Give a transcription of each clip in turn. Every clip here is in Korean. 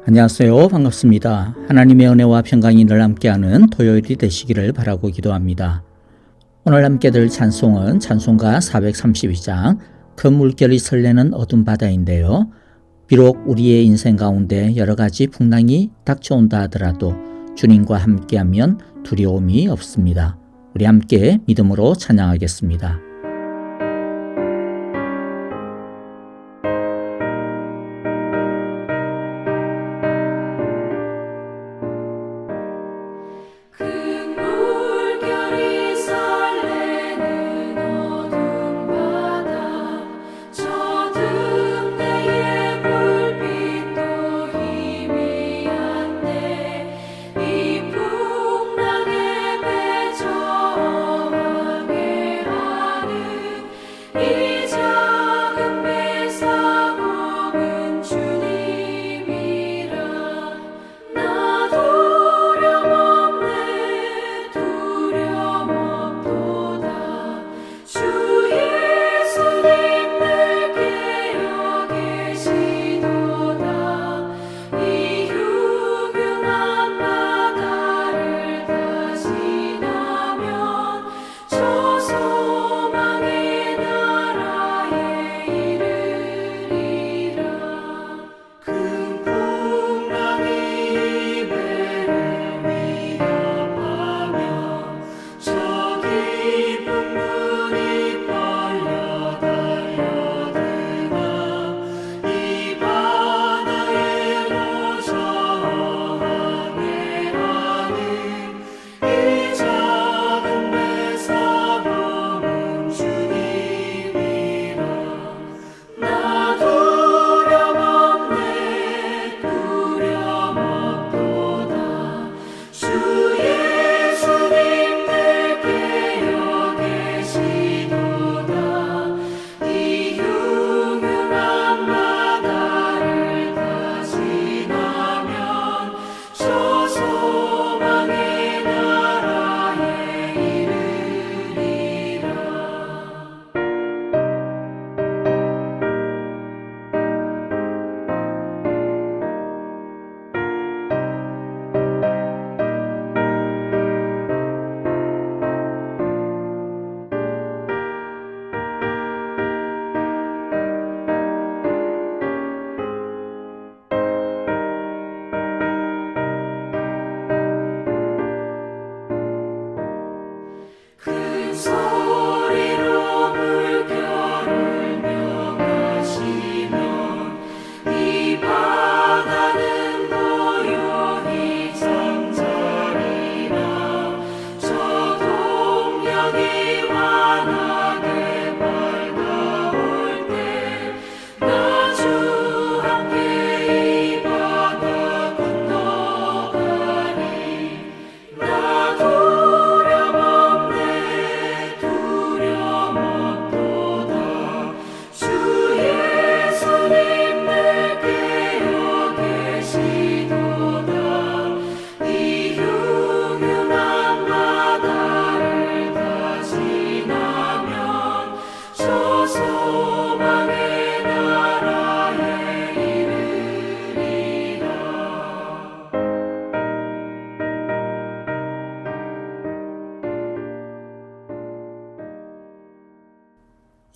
안녕하세요. 반갑습니다. 하나님의 은혜와 평강이 늘 함께하는 토요일이 되시기를 바라고 기도합니다. 오늘 함께 들 찬송은 찬송가 432장 큰 물결이 설레는 어둠 바다인데요. 비록 우리의 인생 가운데 여러 가지 풍랑이 닥쳐온다 하더라도 주님과 함께하면 두려움이 없습니다. 우리 함께 믿음으로 찬양하겠습니다.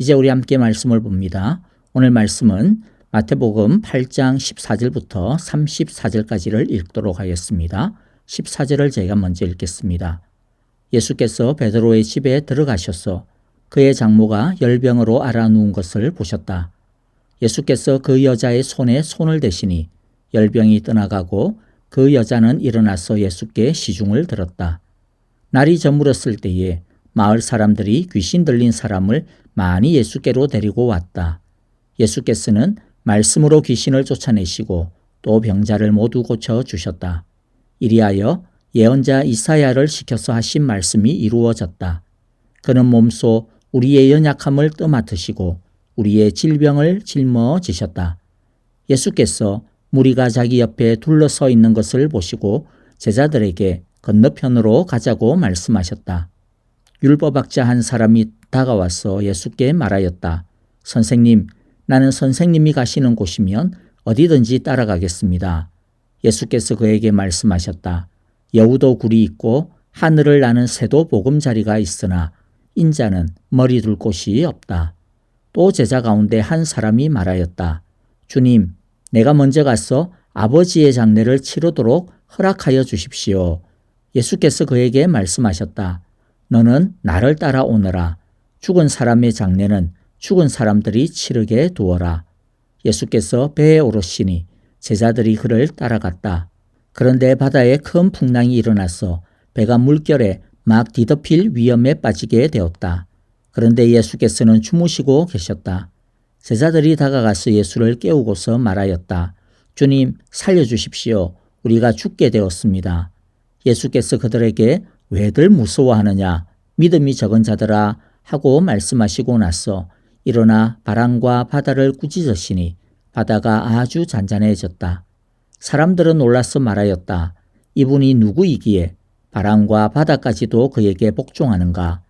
이제 우리 함께 말씀을 봅니다. 오늘 말씀은 마태복음 8장 14절부터 34절까지를 읽도록 하겠습니다. 14절을 제가 먼저 읽겠습니다. 예수께서 베드로의 집에 들어가셔서 그의 장모가 열병으로 앓아누운 것을 보셨다. 예수께서 그 여자의 손에 손을 대시니 열병이 떠나가고 그 여자는 일어나서 예수께 시중을 들었다. 날이 저물었을 때에 마을 사람들이 귀신 들린 사람을 많이 예수께로 데리고 왔다. 예수께서는 말씀으로 귀신을 쫓아내시고 또 병자를 모두 고쳐주셨다. 이리하여 예언자 이사야를 시켜서 하신 말씀이 이루어졌다. 그는 몸소 우리의 연약함을 떠맡으시고 우리의 질병을 짊어지셨다. 예수께서 무리가 자기 옆에 둘러서 있는 것을 보시고 제자들에게 건너편으로 가자고 말씀하셨다. 율법학자 한 사람이 다가와서 예수께 말하였다. 선생님, 나는 선생님이 가시는 곳이면 어디든지 따라가겠습니다. 예수께서 그에게 말씀하셨다. 여우도 굴이 있고 하늘을 나는 새도 보금자리가 있으나 인자는 머리 둘 곳이 없다. 또 제자 가운데 한 사람이 말하였다. 주님, 내가 먼저 가서 아버지의 장례를 치르도록 허락하여 주십시오. 예수께서 그에게 말씀하셨다. 너는 나를 따라오너라. 죽은 사람의 장례는 죽은 사람들이 치르게 두어라. 예수께서 배에 오르시니 제자들이 그를 따라갔다. 그런데 바다에 큰 풍랑이 일어나서 배가 물결에 막 뒤덮일 위험에 빠지게 되었다. 그런데 예수께서는 주무시고 계셨다. 제자들이 다가가서 예수를 깨우고서 말하였다. 주님, 살려주십시오. 우리가 죽게 되었습니다. 예수께서 그들에게 왜들 무서워하느냐? 믿음이 적은 자들아 하고 말씀하시고 나서 일어나 바람과 바다를 꾸짖으시니 바다가 아주 잔잔해졌다. 사람들은 놀라서 말하였다. 이분이 누구이기에 바람과 바다까지도 그에게 복종하는가?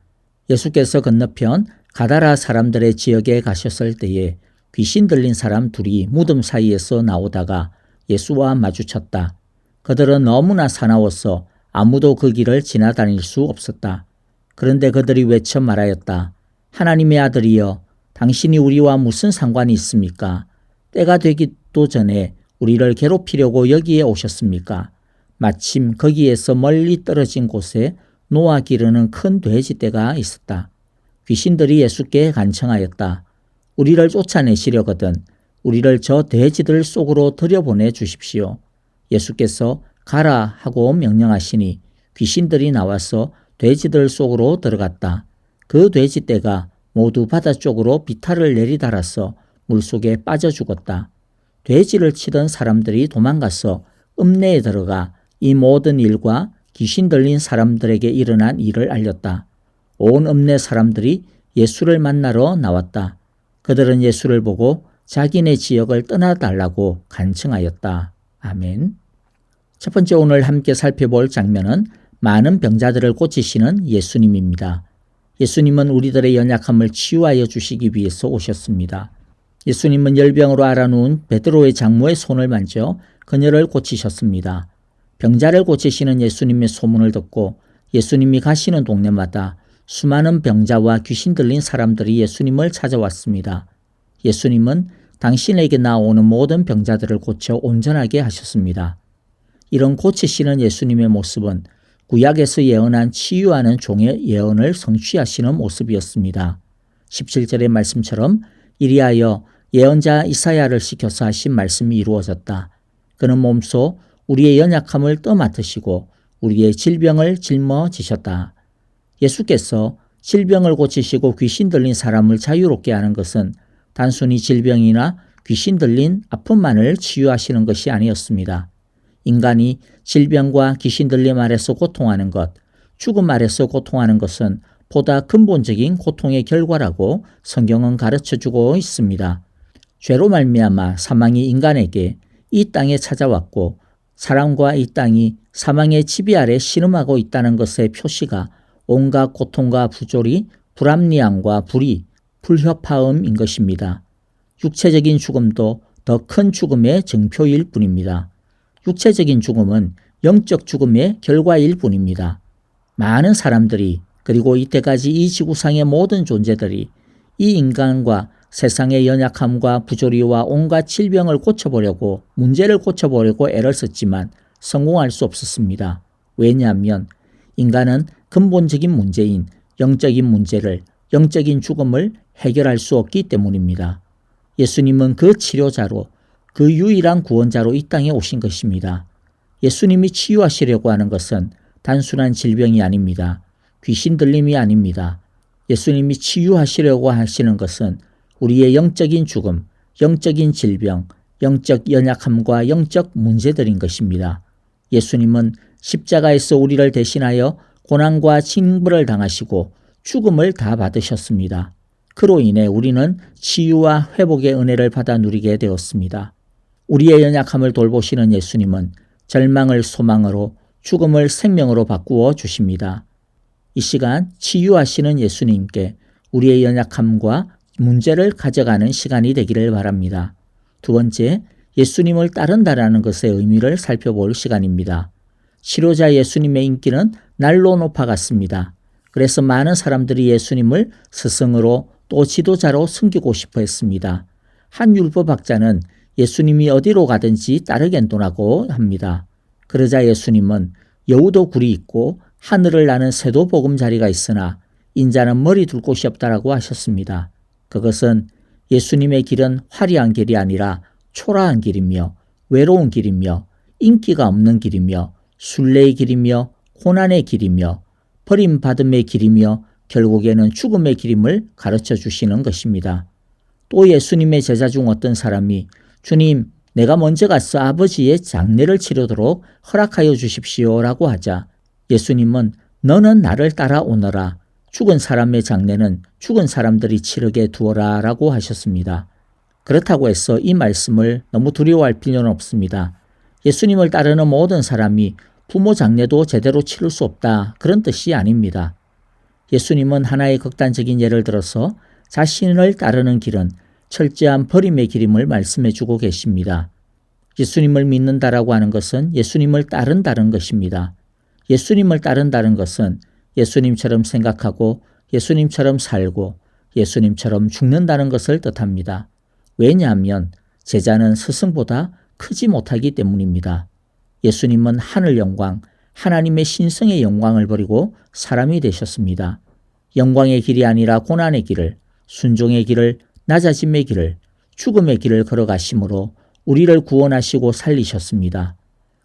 예수께서 건너편 가다라 사람들의 지역에 가셨을 때에 귀신 들린 사람 둘이 무덤 사이에서 나오다가 예수와 마주쳤다. 그들은 너무나 사나워서 아무도 그 길을 지나다닐 수 없었다. 그런데 그들이 외쳐 말하였다. 하나님의 아들이여, 당신이 우리와 무슨 상관이 있습니까? 때가 되기도 전에 우리를 괴롭히려고 여기에 오셨습니까? 마침 거기에서 멀리 떨어진 곳에 노아 기르는 큰 돼지떼가 있었다. 귀신들이 예수께 간청하였다. 우리를 쫓아내시려거든 우리를 저 돼지들 속으로 들여보내 주십시오. 예수께서 가라 하고 명령하시니 귀신들이 나와서 돼지들 속으로 들어갔다. 그 돼지떼가 모두 바다 쪽으로 비탈을 내리달아서 물속에 빠져 죽었다. 돼지를 치던 사람들이 도망가서 읍내에 들어가 이 모든 일과 귀신 들린 사람들에게 일어난 일을 알렸다. 온 읍내 사람들이 예수를 만나러 나왔다. 그들은 예수를 보고 자기네 지역을 떠나달라고 간청하였다. 아멘. 첫 번째 오늘 함께 살펴볼 장면은 많은 병자들을 고치시는 예수님입니다. 예수님은 우리들의 연약함을 치유하여 주시기 위해서 오셨습니다. 예수님은 열병으로 앓아누운 베드로의 장모의 손을 만져 그녀를 고치셨습니다. 병자를 고치시는 예수님의 소문을 듣고 예수님이 가시는 동네마다 수많은 병자와 귀신 들린 사람들이 예수님을 찾아왔습니다. 예수님은 당신에게 나오는 모든 병자들을 고쳐 온전하게 하셨습니다. 이런 고치시는 예수님의 모습은 구약에서 예언한 치유하는 종의 예언을 성취하시는 모습이었습니다. 17절의 말씀처럼 이리하여 예언자 이사야를 시켜서 하신 말씀이 이루어졌다. 그는 몸소 우리의 연약함을 떠맡으시고 우리의 질병을 짊어지셨다. 예수께서 질병을 고치시고 귀신 들린 사람을 자유롭게 하는 것은 단순히 질병이나 귀신 들린 아픔만을 치유하시는 것이 아니었습니다. 인간이 질병과 귀신 들림 아래서 고통하는 것, 죽음 아래서 고통하는 것은 보다 근본적인 고통의 결과라고 성경은 가르쳐주고 있습니다. 죄로 말미암아 사망이 인간에게 이 땅에 찾아왔고 사람과 이 땅이 사망의 지배 아래 신음하고 있다는 것의 표시가 온갖 고통과 부조리, 불합리함과 불의, 불협화음인 것입니다. 육체적인 죽음도 더 큰 죽음의 증표일 뿐입니다. 육체적인 죽음은 영적 죽음의 결과일 뿐입니다. 많은 사람들이 그리고 이때까지 이 지구상의 모든 존재들이 이 인간과 세상의 연약함과 부조리와 온갖 질병을 고쳐보려고 문제를 고쳐보려고 애를 썼지만 성공할 수 없었습니다. 왜냐하면 인간은 근본적인 문제인 영적인 문제를 영적인 죽음을 해결할 수 없기 때문입니다. 예수님은 그 치료자로 그 유일한 구원자로 이 땅에 오신 것입니다. 예수님이 치유하시려고 하는 것은 단순한 질병이 아닙니다. 귀신 들림이 아닙니다. 예수님이 치유하시려고 하시는 것은 우리의 영적인 죽음, 영적인 질병, 영적 연약함과 영적 문제들인 것입니다. 예수님은 십자가에서 우리를 대신하여 고난과 징벌을 당하시고 죽음을 다 받으셨습니다. 그로 인해 우리는 치유와 회복의 은혜를 받아 누리게 되었습니다. 우리의 연약함을 돌보시는 예수님은 절망을 소망으로 죽음을 생명으로 바꾸어 주십니다. 이 시간 치유하시는 예수님께 우리의 연약함과 문제를 가져가는 시간이 되기를 바랍니다. 두 번째, 예수님을 따른다라는 것의 의미를 살펴볼 시간입니다. 치료자 예수님의 인기는 날로 높아갔습니다. 그래서 많은 사람들이 예수님을 스승으로 또 지도자로 섬기고 싶어 했습니다. 한 율법학자는 예수님이 어디로 가든지 따르겠노라고 합니다. 그러자 예수님은 여우도 굴이 있고 하늘을 나는 새도 보금자리가 있으나 인자는 머리 둘 곳이 없다라고 하셨습니다. 그것은 예수님의 길은 화려한 길이 아니라 초라한 길이며 외로운 길이며 인기가 없는 길이며 순례의 길이며 고난의 길이며 버림받음의 길이며 결국에는 죽음의 길임을 가르쳐 주시는 것입니다. 또 예수님의 제자 중 어떤 사람이 주님, 내가 먼저 가서 아버지의 장례를 치르도록 허락하여 주십시오라고 하자 예수님은 너는 나를 따라오너라. 죽은 사람의 장례는 죽은 사람들이 치르게 두어라 라고 하셨습니다. 그렇다고 해서 이 말씀을 너무 두려워할 필요는 없습니다. 예수님을 따르는 모든 사람이 부모 장례도 제대로 치를 수 없다, 그런 뜻이 아닙니다. 예수님은 하나의 극단적인 예를 들어서 자신을 따르는 길은 철저한 버림의 길임을 말씀해 주고 계십니다. 예수님을 믿는다라고 하는 것은 예수님을 따른다는 것입니다. 예수님을 따른다는 것은 예수님처럼 생각하고 예수님처럼 살고 예수님처럼 죽는다는 것을 뜻합니다. 왜냐하면 제자는 스승보다 크지 못하기 때문입니다. 예수님은 하늘 영광, 하나님의 신성의 영광을 버리고 사람이 되셨습니다. 영광의 길이 아니라 고난의 길을, 순종의 길을, 낮아짐의 길을, 죽음의 길을 걸어가심으로 우리를 구원하시고 살리셨습니다.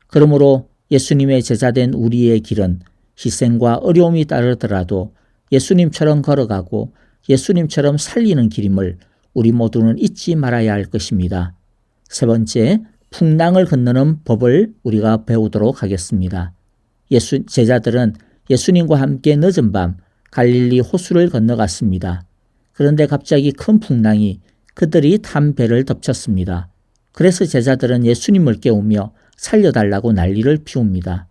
그러므로 예수님의 제자된 우리의 길은 희생과 어려움이 따르더라도 예수님처럼 걸어가고 예수님처럼 살리는 길임을 우리 모두는 잊지 말아야 할 것입니다. 세 번째, 풍랑을 건너는 법을 우리가 배우도록 하겠습니다. 제자들은 예수님과 함께 늦은 밤 갈릴리 호수를 건너갔습니다. 그런데 갑자기 큰 풍랑이 그들이 탄 배를 덮쳤습니다. 그래서 제자들은 예수님을 깨우며 살려달라고 난리를 피웁니다.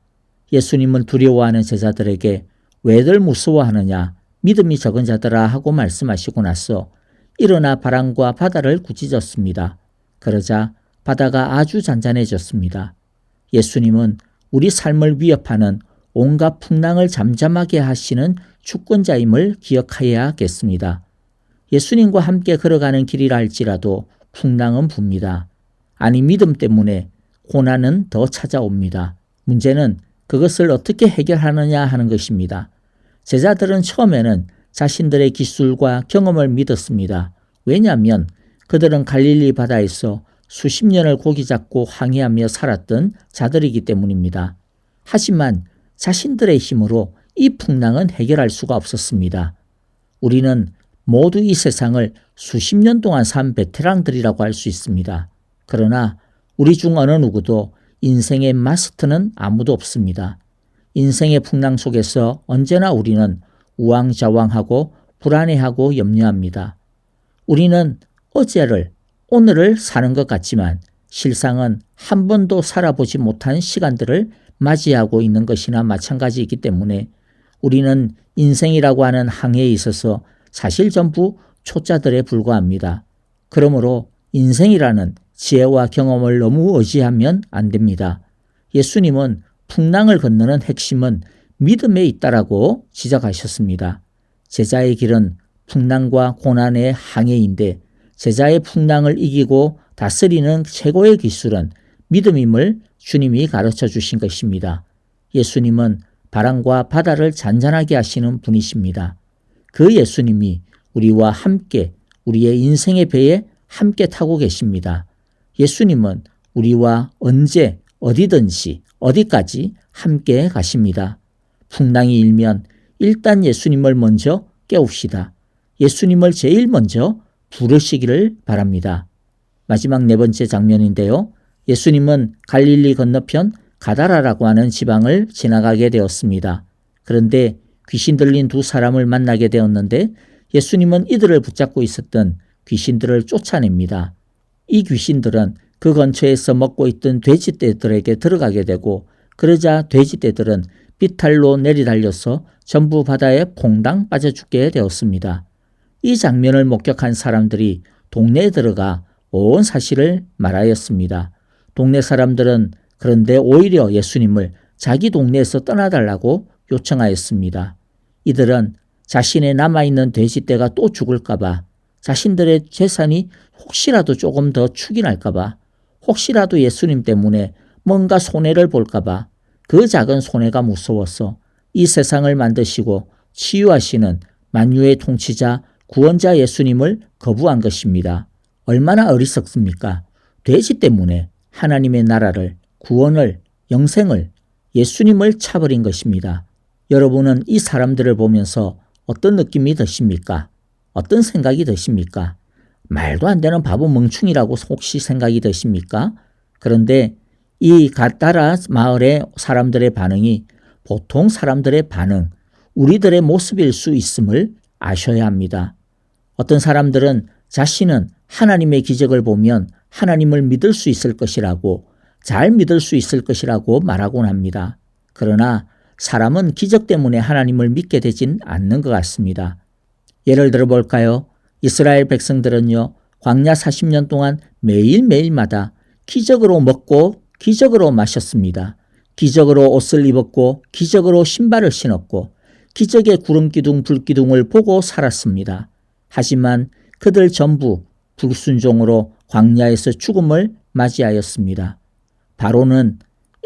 예수님은 두려워하는 제자들에게 왜들 무서워하느냐, 믿음이 적은 자들아 하고 말씀하시고 나서 일어나 바람과 바다를 꾸짖었습니다. 그러자 바다가 아주 잔잔해졌습니다. 예수님은 우리 삶을 위협하는 온갖 풍랑을 잠잠하게 하시는 주권자임을 기억해야겠습니다. 예수님과 함께 걸어가는 길이라 할지라도 풍랑은 붑니다. 아니 믿음 때문에 고난은 더 찾아옵니다. 문제는 그것을 어떻게 해결하느냐 하는 것입니다. 제자들은 처음에는 자신들의 기술과 경험을 믿었습니다. 왜냐하면 그들은 갈릴리 바다에서 수십 년을 고기 잡고 항해하며 살았던 자들이기 때문입니다. 하지만 자신들의 힘으로 이 풍랑은 해결할 수가 없었습니다. 우리는 모두 이 세상을 수십 년 동안 산 베테랑들이라고 할 수 있습니다. 그러나 우리 중 어느 누구도 인생의 마스터는 아무도 없습니다. 인생의 풍랑 속에서 언제나 우리는 우왕좌왕하고 불안해하고 염려합니다. 우리는 어제를, 오늘을 사는 것 같지만 실상은 한 번도 살아보지 못한 시간들을 맞이하고 있는 것이나 마찬가지이기 때문에 우리는 인생이라고 하는 항해에 있어서 사실 전부 초짜들에 불과합니다. 그러므로 인생이라는 지혜와 경험을 너무 의지하면 안 됩니다. 예수님은 풍랑을 건너는 핵심은 믿음에 있다라고 지적하셨습니다. 제자의 길은 풍랑과 고난의 항해인데 제자의 풍랑을 이기고 다스리는 최고의 기술은 믿음임을 주님이 가르쳐 주신 것입니다. 예수님은 바람과 바다를 잔잔하게 하시는 분이십니다. 그 예수님이 우리와 함께 우리의 인생의 배에 함께 타고 계십니다. 예수님은 우리와 언제 어디든지 어디까지 함께 가십니다. 풍랑이 일면 일단 예수님을 먼저 깨웁시다. 예수님을 제일 먼저 부르시기를 바랍니다. 마지막 네 번째 장면인데요. 예수님은 갈릴리 건너편 가다라라고 하는 지방을 지나가게 되었습니다. 그런데 귀신 들린 두 사람을 만나게 되었는데 예수님은 이들을 붙잡고 있었던 귀신들을 쫓아냅니다. 이 귀신들은 그 근처에서 먹고 있던 돼지떼들에게 들어가게 되고 그러자 돼지떼들은 비탈로 내리달려서 전부 바다에 퐁당 빠져 죽게 되었습니다. 이 장면을 목격한 사람들이 동네에 들어가 온 사실을 말하였습니다. 동네 사람들은 그런데 오히려 예수님을 자기 동네에서 떠나달라고 요청하였습니다. 이들은 자신의 남아있는 돼지떼가 또 죽을까봐, 자신들의 재산이 혹시라도 조금 더 축이날까봐, 혹시라도 예수님 때문에 뭔가 손해를 볼까봐 그 작은 손해가 무서워서 이 세상을 만드시고 치유하시는 만유의 통치자 구원자 예수님을 거부한 것입니다. 얼마나 어리석습니까? 돼지 때문에 하나님의 나라를, 구원을, 영생을, 예수님을 차버린 것입니다. 여러분은 이 사람들을 보면서 어떤 느낌이 드십니까? 어떤 생각이 드십니까? 말도 안 되는 바보 멍충이라고 혹시 생각이 드십니까? 그런데 이 가다라 마을의 사람들의 반응이 보통 사람들의 반응, 우리들의 모습일 수 있음을 아셔야 합니다. 어떤 사람들은 자신은 하나님의 기적을 보면 하나님을 믿을 수 있을 것이라고, 잘 믿을 수 있을 것이라고 말하곤 합니다. 그러나 사람은 기적 때문에 하나님을 믿게 되진 않는 것 같습니다. 예를 들어 볼까요? 이스라엘 백성들은요, 광야 40년 동안 매일매일마다 기적으로 먹고 기적으로 마셨습니다. 기적으로 옷을 입었고 기적으로 신발을 신었고 기적의 구름기둥 불기둥을 보고 살았습니다. 하지만 그들 전부 불순종으로 광야에서 죽음을 맞이하였습니다. 바로는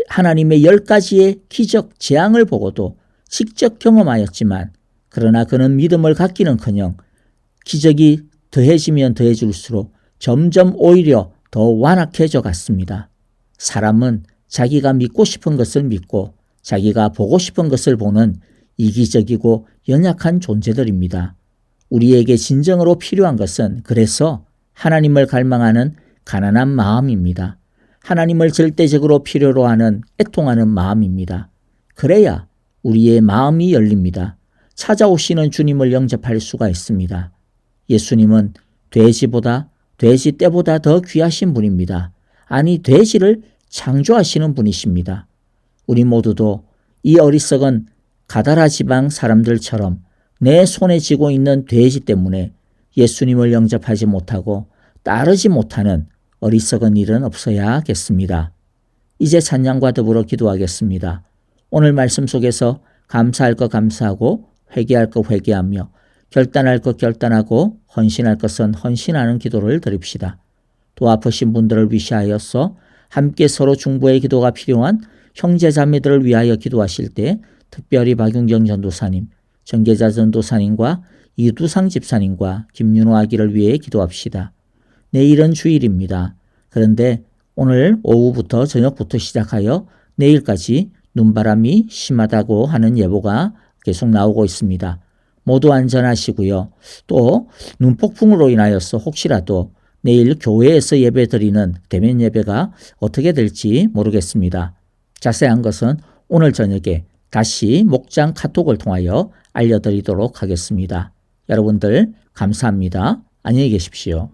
하나님의 10가지의 기적 재앙을 보고도 직접 경험하였지만, 그러나 그는 믿음을 갖기는커녕 기적이 더해지면 더해질수록 점점 오히려 더 완악해져 갔습니다. 사람은 자기가 믿고 싶은 것을 믿고 자기가 보고 싶은 것을 보는 이기적이고 연약한 존재들입니다. 우리에게 진정으로 필요한 것은 그래서 하나님을 갈망하는 가난한 마음입니다. 하나님을 절대적으로 필요로 하는 애통하는 마음입니다. 그래야 우리의 마음이 열립니다. 찾아오시는 주님을 영접할 수가 있습니다. 예수님은 돼지 떼보다 더 귀하신 분입니다. 아니, 돼지를 창조하시는 분이십니다. 우리 모두도 이 어리석은 가다라 지방 사람들처럼 내 손에 쥐고 있는 돼지 때문에 예수님을 영접하지 못하고 따르지 못하는 어리석은 일은 없어야겠습니다. 이제 찬양과 더불어 기도하겠습니다. 오늘 말씀 속에서 감사할 것 감사하고 회개할 것 회개하며 결단할 것 결단하고 헌신할 것은 헌신하는 기도를 드립시다. 또 아프신 분들을 위시하여서 함께 서로 중보의 기도가 필요한 형제 자매들을 위하여 기도하실 때 특별히 박윤경 전도사님, 정계자 전도사님과 이두상 집사님과 김윤호 아기를 위해 기도합시다. 내일은 주일입니다. 그런데 오늘 오후부터 저녁부터 시작하여 내일까지 눈바람이 심하다고 하는 예보가 계속 나오고 있습니다. 모두 안전하시고요. 또 눈폭풍으로 인하여서 혹시라도 내일 교회에서 예배 드리는 대면 예배가 어떻게 될지 모르겠습니다. 자세한 것은 오늘 저녁에 다시 목장 카톡을 통하여 알려드리도록 하겠습니다. 여러분들 감사합니다. 안녕히 계십시오.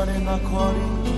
시간의 낙원이